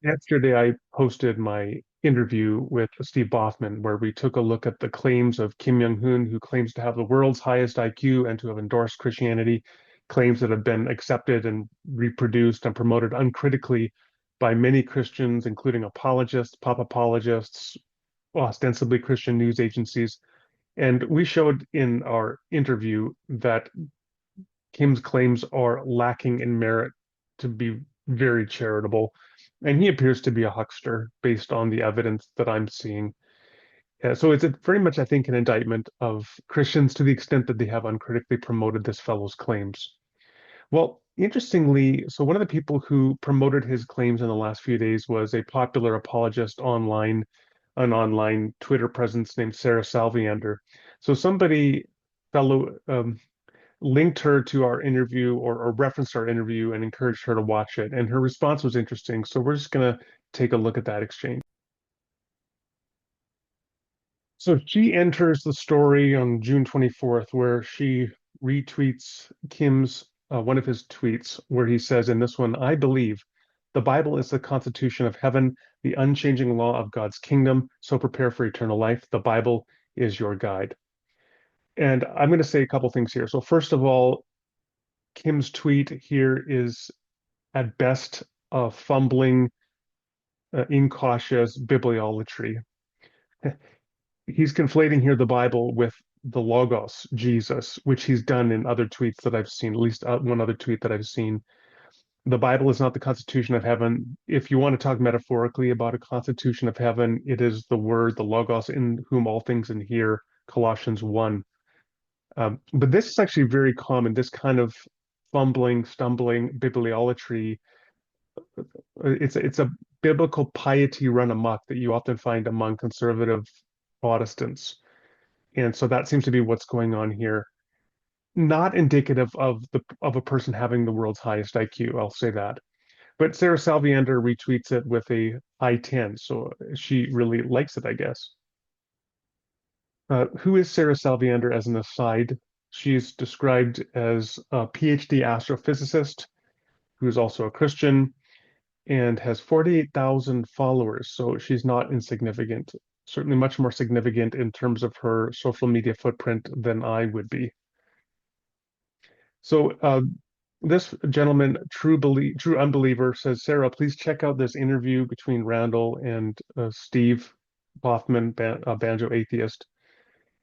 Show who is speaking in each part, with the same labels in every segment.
Speaker 1: Yesterday, I posted my interview with Steve Bothman, where we took a look at the claims of Kim Jong-un, who claims to have the world's highest IQ and to have endorsed Christianity, claims that have been accepted and reproduced and promoted uncritically by many Christians, including apologists, pop apologists, ostensibly Christian news agencies. And we showed in our interview that Kim's claims are lacking in merit, to be very charitable. And he appears to be a huckster based on the evidence that I'm seeing. So it's very much, I think, an indictment of Christians to the extent that they have uncritically promoted this fellow's claims. Well, interestingly, so one of the people who promoted his claims in the last few days was a popular apologist online, an online Twitter presence named Sarah Salviander. So somebody, fellow linked her to our interview or referenced our interview and encouraged her to watch it. And her response was interesting. So we're just going to take a look at that exchange. So she enters the story on June 24th, where she retweets Kim's one of his tweets, where he says in this one, I believe the Bible is the constitution of heaven, the unchanging law of God's kingdom. So prepare for eternal life. The Bible is your guide. And I'm going to say a couple things here. So, first of all, Kim's tweet here is at best fumbling, incautious bibliolatry. He's conflating here the Bible with the Logos, Jesus, which he's done in other tweets that I've seen, at least one other tweet that I've seen. The Bible is not the constitution of heaven. If you want to talk metaphorically about a constitution of heaven, it is the Word, the Logos, in whom all things inhere, Colossians 1. But this is actually very common, this kind of fumbling, stumbling bibliolatry. It's a biblical piety run amok that you often find among conservative Protestants. And so that seems to be what's going on here. Not indicative of a person having the world's highest IQ, I'll say that. But Sarah Salviander retweets it with a high 10, so she really likes it, I guess. Who is Sarah Salviander as an aside? She's described as a PhD astrophysicist who is also a Christian and has 48,000 followers, so she's not insignificant. Certainly much more significant in terms of her social media footprint than I would be. So this gentleman, true unbeliever, says, Sarah, please check out this interview between Randall and Steve Bothman, banjo atheist.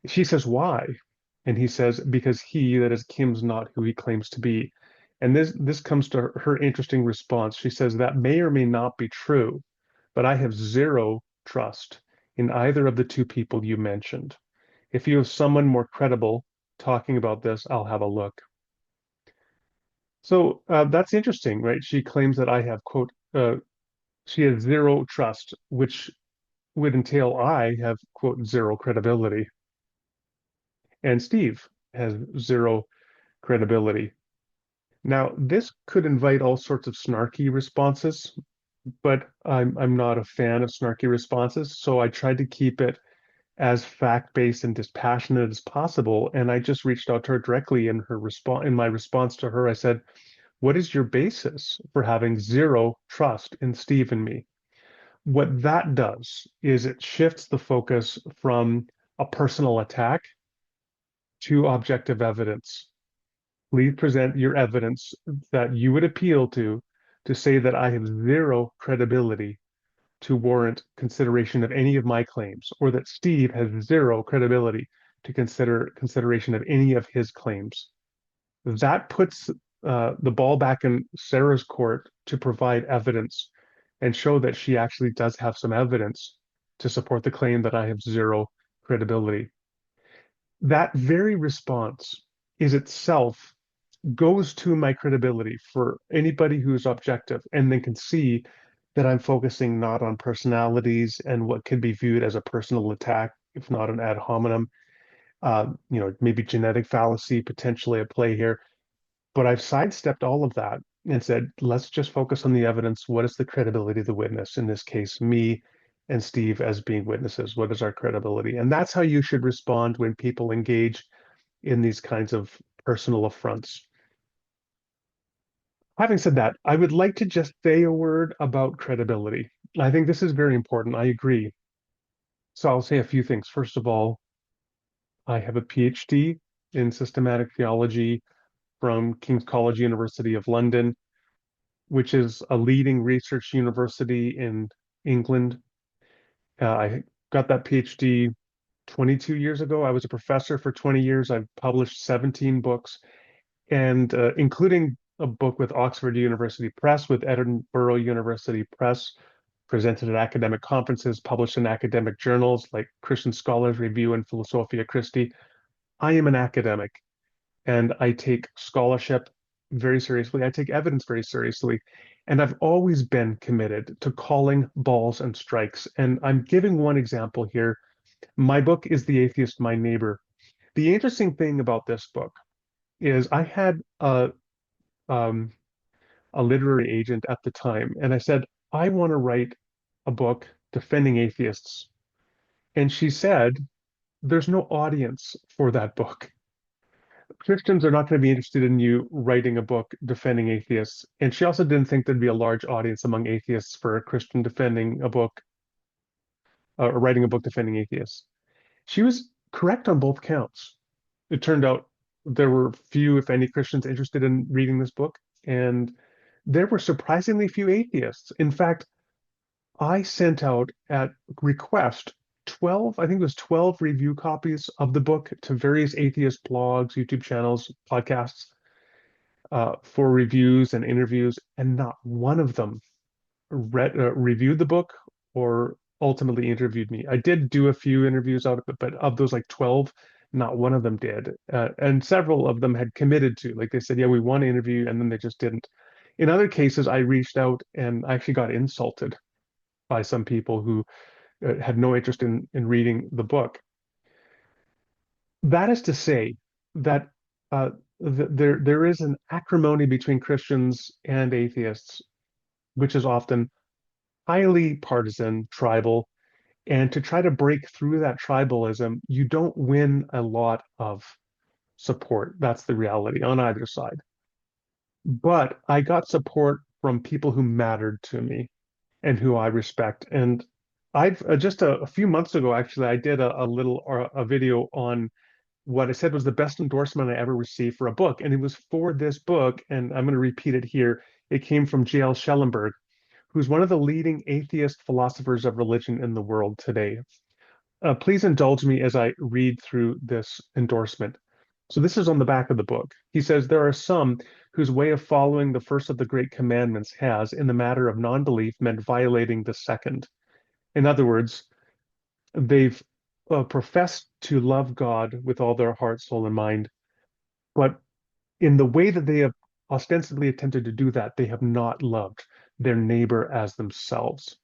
Speaker 1: She says, why? And he says, because he, that is Kim's, not who he claims to be. And this comes to her interesting response. She says, that may or may not be true, but I have zero trust in either of the two people you mentioned. If you have someone more credible talking about this, I'll have a look. So that's interesting, right? She claims that I have, quote, she has zero trust, which would entail I have, quote, zero credibility. And Steve has zero credibility. Now, this could invite all sorts of snarky responses, but I'm not a fan of snarky responses, so I tried to keep it as fact-based and dispassionate as possible. And I just reached out to her directly in her response. In my response to her, I said, "What is your basis for having zero trust in Steve and me?" What that does is it shifts the focus from a personal attack to objective evidence. Please present your evidence that you would appeal to say that I have zero credibility to warrant consideration of any of my claims, or that Steve has zero credibility to consider consideration of any of his claims. That puts the ball back in Sarah's court to provide evidence and show that she actually does have some evidence to support the claim that I have zero credibility. That very response is itself goes to my credibility for anybody who's objective and then can see that I'm focusing not on personalities and what can be viewed as a personal attack, if not an ad hominem. Maybe genetic fallacy potentially at play here. But I've sidestepped all of that and said, let's just focus on the evidence. What is the credibility of the witness? In this case, me and Steve as being witnesses. What is our credibility? And that's how you should respond when people engage in these kinds of personal affronts. Having said that, I would like to just say a word about credibility. I think this is very important. I agree. So I'll say a few things. First of all, I have a PhD in systematic theology from King's College University of London, which is a leading research university in England. I got that PhD 22 years ago. I was a professor for 20 years. I've published 17 books, and including a book with Oxford University Press, with Edinburgh University Press, presented at academic conferences, published in academic journals like Christian Scholars Review and Philosophia Christi. I am an academic and I take scholarship very seriously. I take evidence very seriously. And I've always been committed to calling balls and strikes. And I'm giving one example here. My book is The Atheist, My Neighbor. The interesting thing about this book is I had um, a literary agent at the time, and I said, I want to write a book defending atheists. And she said, there's no audience for that book. Christians are not going to be interested in you writing a book defending atheists. And she also didn't think there'd be a large audience among atheists for a Christian defending a book, or writing a book defending atheists. She was correct on both counts. It turned out there were few, if any, Christians interested in reading this book, and there were surprisingly few atheists. In fact, I sent out at request 12, I think it was 12 review copies of the book to various atheist blogs, YouTube channels, podcasts, for reviews and interviews, and not one of them reviewed the book or ultimately interviewed me. I did do a few interviews out of it, but of those like 12, not one of them did. And several of them had committed to, like they said, yeah, we want to interview, and then they just didn't. In other cases, I reached out and I actually got insulted by some people who had no interest in reading the book. That is to say that there is an acrimony between Christians and atheists, which is often highly partisan, tribal, and to try to break through that tribalism, you don't win a lot of support. That's the reality on either side. But I got support from people who mattered to me and who I respect. And I've just a few months ago, actually, I did a little a video on what I said was the best endorsement I ever received for a book. And it was for this book. And I'm going to repeat it here. It came from J.L. Schellenberg, who's one of the leading atheist philosophers of religion in the world today. Please indulge me as I read through this endorsement. So, this is on the back of the book. He says, there are some whose way of following the first of the great commandments has, in the matter of non belief, meant violating the second. In other words, they've professed to love God with all their heart, soul, and mind, but in the way that they have ostensibly attempted to do that, they have not loved their neighbor as themselves.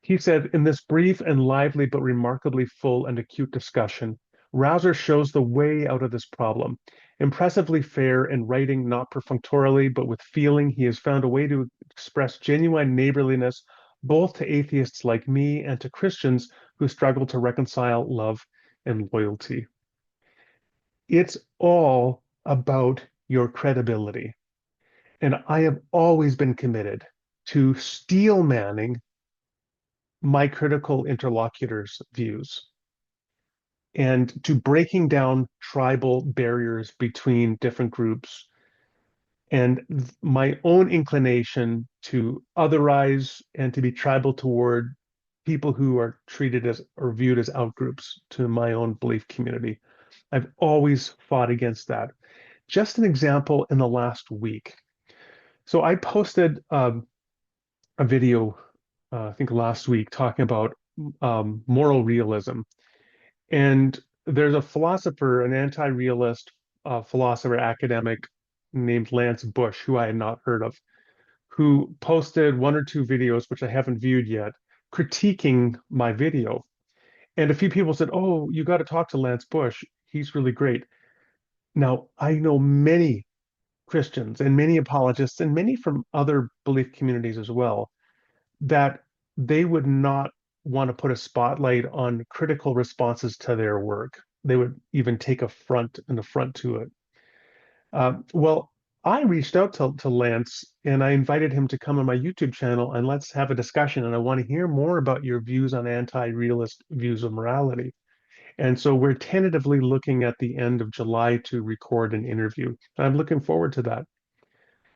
Speaker 1: He said, in this brief and lively but remarkably full and acute discussion, Rouser shows the way out of this problem. Impressively fair in writing, not perfunctorily, but with feeling, he has found a way to express genuine neighborliness both to atheists like me and to Christians who struggle to reconcile love and loyalty. It's all about your credibility. And I have always been committed to steel manning my critical interlocutors' views and to breaking down tribal barriers between different groups and my own inclination to otherize and to be tribal toward people who are treated as or viewed as outgroups to my own belief community. I've always fought against that. Just an example in the last week. So I posted a video, I think last week, talking about moral realism. And there's a philosopher, an anti-realist philosopher academic named Lance Bush, who I had not heard of, who posted one or two videos, which I haven't viewed yet, critiquing my video. And a few people said, oh, you got to talk to Lance Bush. He's really great. Now, I know many Christians and many apologists and many from other belief communities as well that they would not want to put a spotlight on critical responses to their work. They would even take an affront to it. Well, I reached out to Lance and I invited him to come on my YouTube channel and let's have a discussion. And I want to hear more about your views on anti-realist views of morality. And so we're tentatively looking at the end of July to record an interview. I'm looking forward to that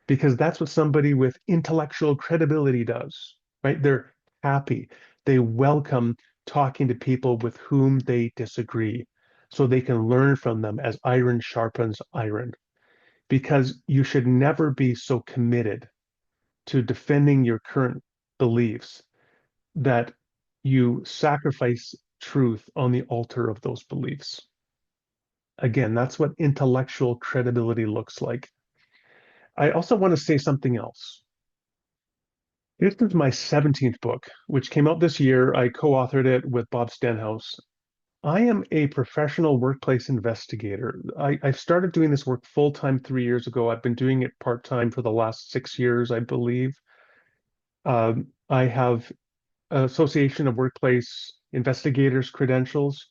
Speaker 1: because that's what somebody with intellectual credibility does, right? They're happy. They welcome talking to people with whom they disagree so they can learn from them as iron sharpens iron. Because you should never be so committed to defending your current beliefs that you sacrifice truth on the altar of those beliefs. Again, that's what intellectual credibility looks like. I also want to say something else. This is my 17th book, which came out this year. I co-authored it with Bob Stenhouse. I am a professional workplace investigator. I started doing this work full time 3 years ago. I've been doing it part time for the last 6 years, I believe. I have Association of Workplace Investigators credentials.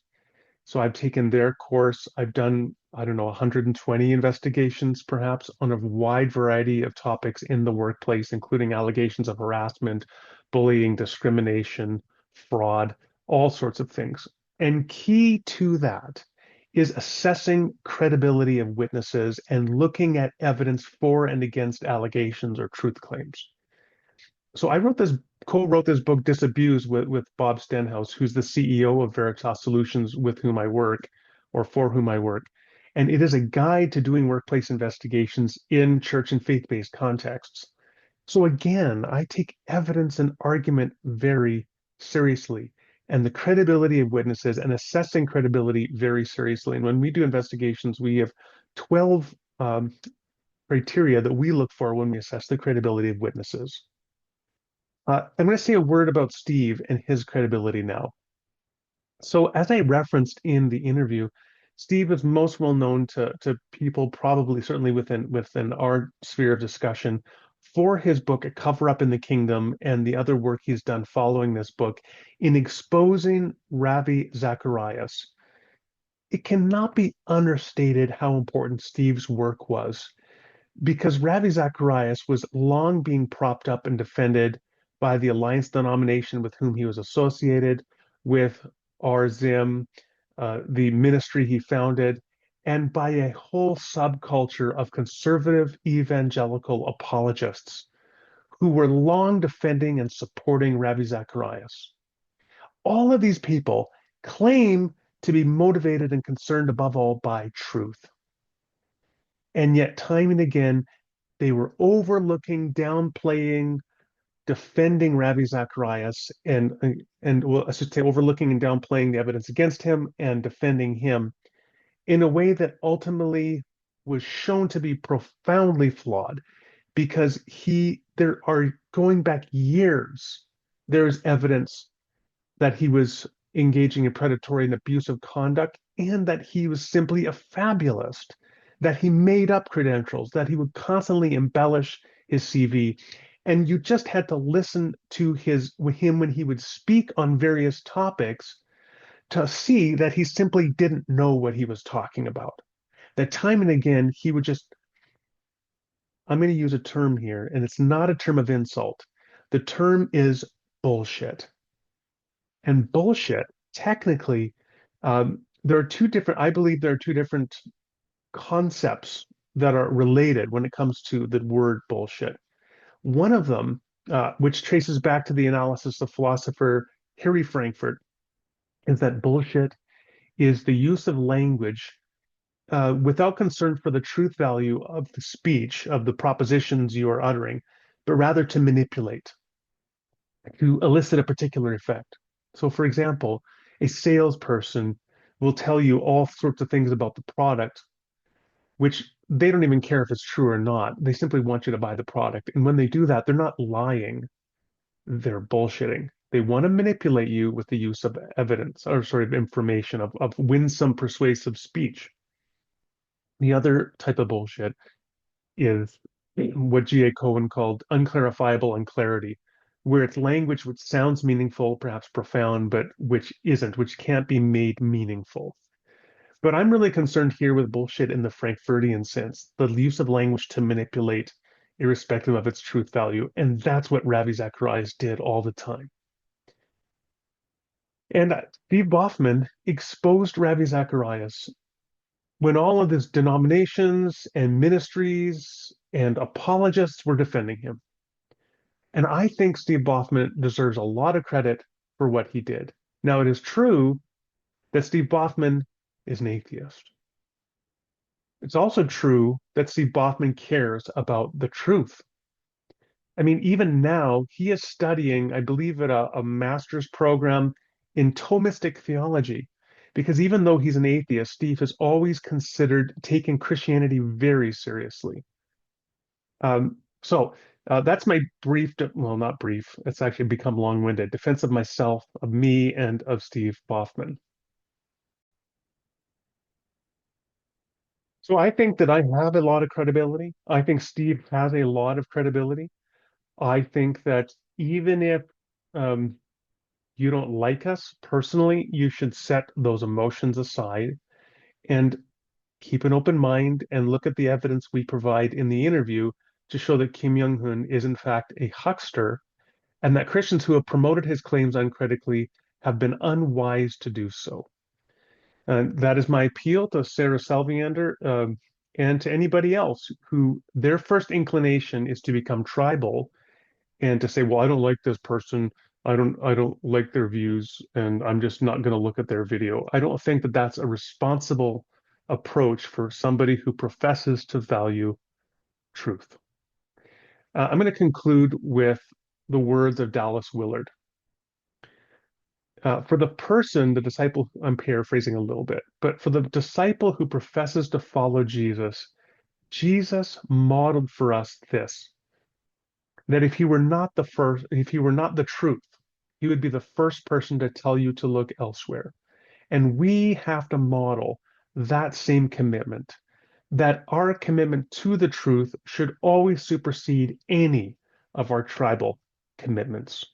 Speaker 1: So I've taken their course. I've done, I don't know, 120 investigations perhaps on a wide variety of topics in the workplace, including allegations of harassment, bullying, discrimination, fraud, all sorts of things. And key to that is assessing credibility of witnesses and looking at evidence for and against allegations or truth claims. So I co-wrote this book, Disabused, with Bob Stenhouse, who's the CEO of Veritas Solutions, with whom I work, or for whom I work. And it is a guide to doing workplace investigations in church and faith-based contexts. So again, I take evidence and argument very seriously, and the credibility of witnesses and assessing credibility very seriously. And when we do investigations, we have 12 criteria that we look for when we assess the credibility of witnesses. I'm going to say a word about Steve and his credibility now. So, as I referenced in the interview, Steve is most well known to people, probably certainly within our sphere of discussion, for his book, A Cover Up in the Kingdom, and the other work he's done following this book in exposing Ravi Zacharias. It cannot be understated how important Steve's work was because Ravi Zacharias was long being propped up and defended by the alliance denomination with whom he was associated, with RZIM, the ministry he founded, and by a whole subculture of conservative evangelical apologists who were long defending and supporting Ravi Zacharias. All of these people claim to be motivated and concerned above all by truth. And yet, time and again, they were overlooking, downplaying, defending Ravi Zacharias, and well, I should say, overlooking and downplaying the evidence against him and defending him in a way that ultimately was shown to be profoundly flawed because there are going back years, there's evidence that he was engaging in predatory and abusive conduct, and that he was simply a fabulist, that he made up credentials, that he would constantly embellish his CV. And you just had to listen to him when he would speak on various topics to see that he simply didn't know what he was talking about. That time and again, he would just, I'm going to use a term here, and it's not a term of insult. The term is bullshit. And bullshit, technically, there are two different, I believe there are two different concepts that are related when it comes to the word bullshit. One of them, which traces back to the analysis of philosopher Harry Frankfurt, is that bullshit is the use of language without concern for the truth value of the speech, of the propositions you are uttering, but rather to manipulate, to elicit a particular effect. So, for example, a salesperson will tell you all sorts of things about the product, which they don't even care if it's true or not. They simply want you to buy the product. And when they do that, they're not lying, they're bullshitting. They want to manipulate you with the use of evidence or sort of information, of winsome, persuasive speech. The other type of bullshit is what G.A. Cohen called unclarifiable unclarity, where it's language which sounds meaningful, perhaps profound, but which isn't, which can't be made meaningful. But I'm really concerned here with bullshit in the Frankfurtian sense, the use of language to manipulate irrespective of its truth value. And that's what Ravi Zacharias did all the time. And Steve Baughman exposed Ravi Zacharias when all of his denominations and ministries and apologists were defending him. And I think Steve Baughman deserves a lot of credit for what he did. Now, it is true that Steve Baughman is an atheist. It's also true that Steve Baughman cares about the truth. I mean, even now, he is studying, I believe, at a master's program in Thomistic theology. Because even though he's an atheist, Steve has always considered taking Christianity very seriously. So that's my brief, well, not brief, it's actually become long-winded, defense of myself, of me, and of Steve Baughman. So I think that I have a lot of credibility. I think Steve has a lot of credibility. I think that even if um, you don't like us personally, you should set those emotions aside and keep an open mind and look at the evidence we provide in the interview to show that Kim Jong-un is in fact a huckster and that Christians who have promoted his claims uncritically have been unwise to do so. And that is my appeal to Sarah Salviander and to anybody else who their first inclination is to become tribal and to say, well, I don't like this person. I don't like their views, and I'm just not going to look at their video. I don't think that that's a responsible approach for somebody who professes to value truth. I'm going to conclude with the words of Dallas Willard. For the person, the disciple, I'm paraphrasing a little bit, but for the disciple who professes to follow Jesus, Jesus modeled for us this, that if he were not the first, if he were not the truth, he would be the first person to tell you to look elsewhere. And we have to model that same commitment, that our commitment to the truth should always supersede any of our tribal commitments.